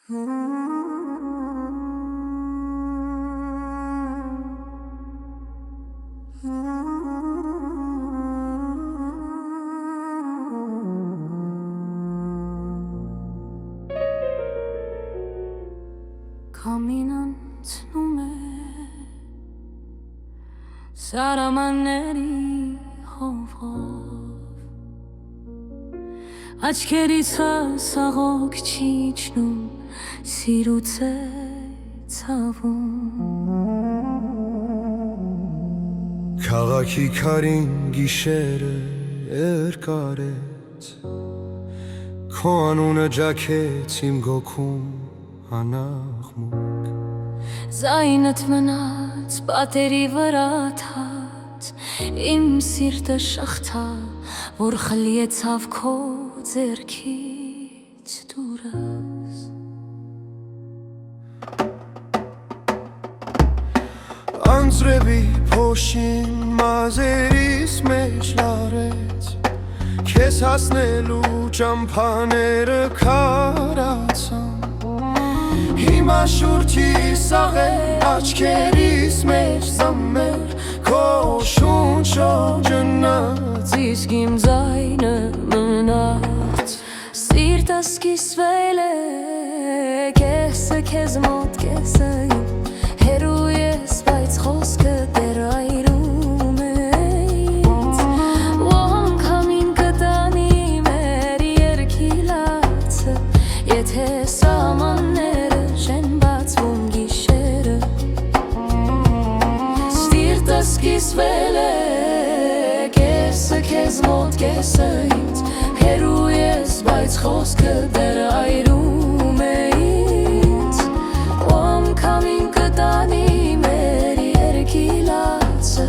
Կամինանցնում է սարամանների հովով, աչքերից հասաղոք չի իջնում, սիրուց է ցավում։ Քաղաքի քարին գիշերը երկարեց, քո անունը ջաքեց իմ գոքում անաղմուկ, Զայնդ մնաց պատերի վրա թած, իմ սիրտը շղթա, որ խլիեցավ քո ձեռքից դուրս։ Անձրևի փոշին մազերիս մեջ լարեց, քեզ հասնելու ճամփաները քարացան, հիմա շուրջի սաղեր աչքերիս մեջ զամմեր, քո շունչը ջնած, իսկ իմ ձայնը մնաց, սիրտս կիսվել է, կեսը քեզ մոտ, կեսը իմ, հեռու ես, բայց խոսքը դեռ այրում է ինձ, ու անգամին կտանի մեր երգի լացը, եթե սահմանները չեն բացվում գիշերը, սիրտս կիսվել է, կեսը քեզ մոտ, կեսը ինձ, հեռու ես, բայց խոսքը դեռ այրում է ինձ, ու անգամին կտանի մեր երգի լացը,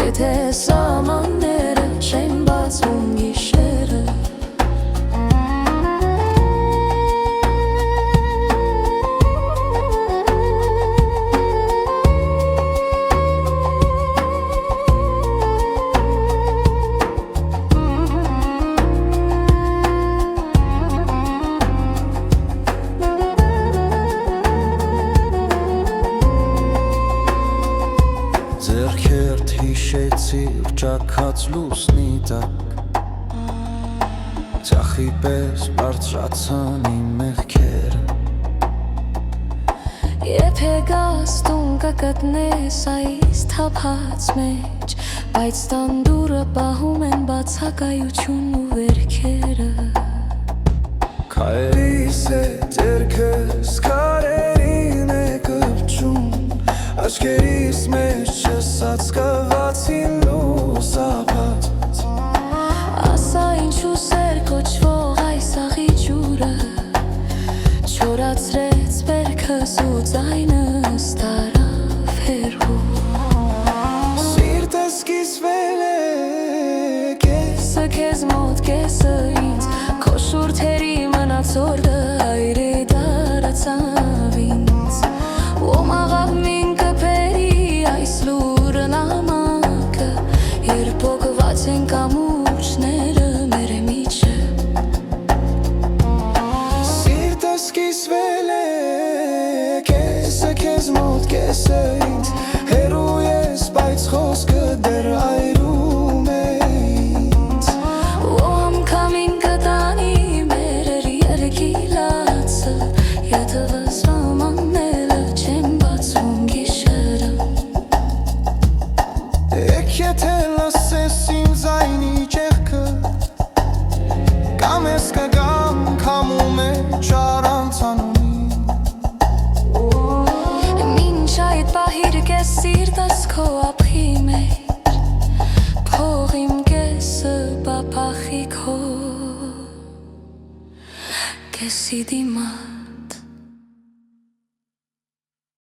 եթե սահմանները չեն բացվում գիշերը։ ձեռքերդ հիշեցիր ճաքած լուսնի տակ, ծախի պես բարձրացան իմ մեղքերը, Եփեք աստուն կգտնես այս թափած մեջ, բայց տանդուրը պահում են բացակայությունն ու վերքերը, քայլիս է ձեռքս քարերին է կպչում, աչքերիս մեջ չսած կվացին լուսապատ, ասա ինչու սեր կոչվող այս աղի ջուրը, չորացրեց վերքս ու ձայնս տարավ հեռու, սիրտս կիսվել է, կեսը քեզ մոտ, կեսը ինձ, քո շուրթերի մնացորդը այրի դարձավ ինձ, ու մաղավին կպերի այս լուրը նամակը, երբ օգված են կամուրջները մեր միջը, սիրտս կիսվել է, կեսը քեզ մոտ, կեսը ինձ, հեռու ես, բայց խոսքը դեռ այրում է ինձ, ու անգամին կտանի մեր երգի լացը, եթե սահմանները չեն բացվում գիշերը, եկ եթե լսես իմ ձայնի ճեղքը, կամ ես կգամ քամու մեջ առանց անունի, մինչ այդ պահիր կես սիրտս քո ափի մեջ, փող իմ կեսը բապախի քո, կեսի դիմաց